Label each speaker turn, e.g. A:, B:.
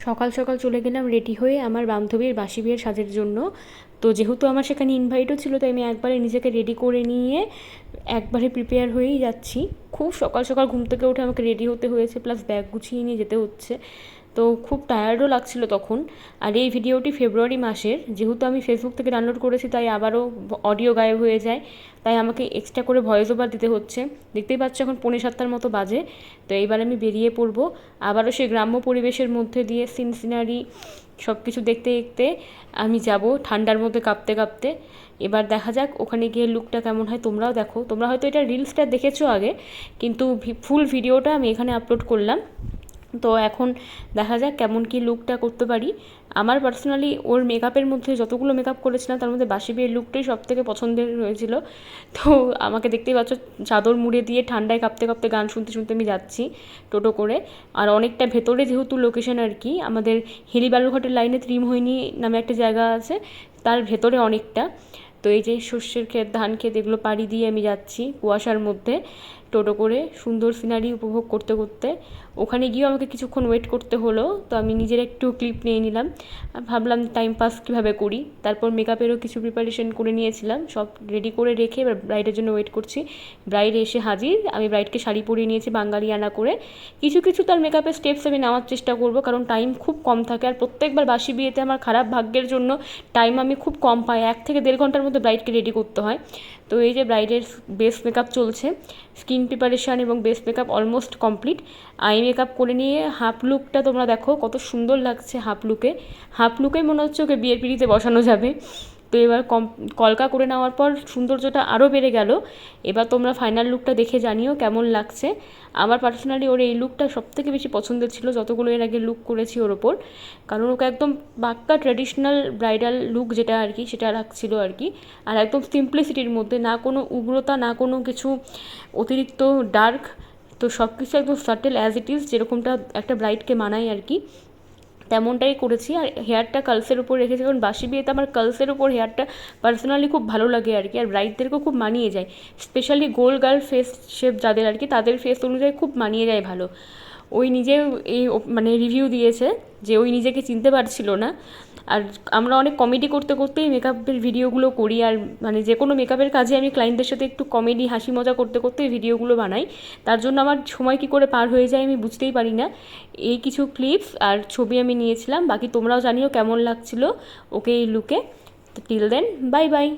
A: সকাল সকাল চলে গেলাম রেডি হয়ে আমার বান্ধবীর বাসি বিয়ের সাজের জন্য। তো যেহেতু আমার সেখানে ইনভাইটও ছিল, তাই আমি একবারে নিজেকে রেডি করে নিয়ে একবারে প্রিপেয়ার হয়েই যাচ্ছি। খুব সকাল সকাল ঘুম থেকে উঠে আমাকে রেডি হতে হয়েছে, প্লাস ব্যাগ গুছিয়ে নিয়ে যেতে হচ্ছে। তো খুব টায়ার্ডও লাগছিল তখন। আর এই ভিডিওটি ফেব্রুয়ারি মাসের, যেহেতু আমি ফেসবুক থেকে ডাউনলোড করেছি তাই আবারও অডিও গায়েব হয়ে যায়, তাই আমাকে এক্সট্রা করে ভয়েস ওভার দিতে হচ্ছে। দেখতেই পাচ্ছ এখন 6:45 মতো বাজে। তো এইবার আমি বেরিয়ে পড়বো আবারও সেই গ্রাম্য পরিবেশের মধ্যে দিয়ে সিনারি সব কিছু দেখতে দেখতে আমি যাব ঠান্ডার মধ্যে কাঁপতে কাঁপতে। এবার দেখা যাক ওখানে গিয়ে লুকটা কেমন হয়। তোমরাও দেখো, তোমরা হয়তো এটা রিলসটা দেখেছো আগে, কিন্তু ফুল ভিডিওটা আমি এখানে আপলোড করলাম। তো এখন দেখা যাক কেমন কি লুকটা করতে পারি। আমার পার্সোনালি ওর মেকআপের মধ্যে যতগুলো মেকআপ করেছিলাম তার মধ্যে বাসি বিয়ের লুকটাই সব থেকে পছন্দের হয়েছিল। তো আমাকে দেখতেই পাচ্ছ চাদর মুড়ে দিয়ে ঠান্ডায় কাঁপতে কাঁপতে গান শুনতে শুনতে আমি যাচ্ছি টোটো করে। আর অনেকটা ভেতরে যেহেতু লোকেশন আর কি, আমাদের হিলি বালুরঘাটের লাইনে ত্রিমোহিনী নামে একটা জায়গা আছে, তার ভেতরে অনেকটা। তো এই যে শস্যের ক্ষেত, ধান ক্ষেত, এগুলো পাড়ি দিয়ে আমি যাচ্ছি কুয়াশার মধ্যে টোটো করে, সুন্দর সিনারি উপভোগ করতে করতে। ওখানে গিয়েও আমাকে কিছুক্ষণ ওয়েট করতে হলো, তো আমি নিজের একটু ক্লিপ নিয়ে নিলাম। আর ভাবলাম টাইম পাস কীভাবে করি। তারপর মেকআপেরও কিছু প্রিপারেশন করে নিয়েছিলাম, সব রেডি করে রেখে এবার ব্রাইডের জন্য ওয়েট করছি। ব্রাইড এসে হাজির। আমি ব্রাইডকে শাড়ি পরিয়ে নিয়েছি বাঙালিয়ানা করে। কিছু কিছু তার মেকআপের স্টেপস আমি নেওয়ার চেষ্টা করব, কারণ টাইম খুব কম থাকে। আর প্রত্যেকবার বাসি বিয়েতে আমার খারাপ ভাগ্যের জন্য টাইম আমি খুব কম পাই, 1 থেকে 1.5 ঘন্টার মধ্যে ব্রাইডকে রেডি করতে হয়। তো এই যে ব্রাইডের বেস মেকআপ চলছে, স্কিন প্রিপারেশান এবং base makeup almost complete. Eye makeup করে নিয়ে হাফ লুকটা তোমরা দেখো কত সুন্দর লাগছে। হাফ লুকেই মনে হচ্ছে ওকে বিয়ের পিঁড়িতে বসানো যাবে। তো এবার কলকা করে নেওয়ার পর সৌন্দর্যটা আরও বেড়ে গেল। এবার তোমরা ফাইনাল লুকটা দেখে জানিও কেমন লাগছে। আমার পার্সোনালি ওর এই লুকটা সবথেকে বেশি পছন্দের ছিল যতগুলো এর আগে লুক করেছি ওর ওপর, কারণ ওকে একদম পাক্কা ট্র্যাডিশনাল ব্রাইডাল লুক যেটা আর কি, সেটা রাখছিল আর কি। আর একদম সিম্পলিসিটির মধ্যে, না কোনো উগ্রতা, না কোনো কিছু অতিরিক্ত ডার্ক। তো সব কিছু একদম সাটেল অ্যাজ ইট ইজ, যেরকমটা একটা ব্রাইডকে মানায় আর কি, তেমনটাই করেছি। আর হেয়ারটা কার্লসের উপর রেখেছি, কারণ বাসি বিয়েতে আমার কার্লসের উপর হেয়ারটা পার্সোনালি খুব ভালো লাগে আর কি, আর ব্রাইডদেরকেও খুব মানিয়ে যায়। স্পেশালি গোল গার্ল ফেস শেপ যাদের আর কি, তাদের ফেস অনুযায়ী খুব মানিয়ে যায় ভালো। ওই নিজেও এই মানে রিভিউ দিয়েছে যে ওই নিজেকে চিনতে পারছিল না। আর আমরা অনেক কমেডি করতে করতেই মেকআপের ভিডিওগুলো করি, আর মানে যে কোনো মেকআপের কাজে আমি ক্লায়েন্টদের সাথে একটু কমেডি হাসি মজা করতে করতে ভিডিওগুলো বানাই। তার জন্য আমার সময় কী করে পার হয়ে যায় আমি বুঝতেই পারি না। এই কিছু ক্লিপস আর ছবি আমি নিয়েছিলাম, বাকি তোমরাও জানিও কেমন লাগছিল ওকে এই লুকে। তো টিল দেন, বাই বাই।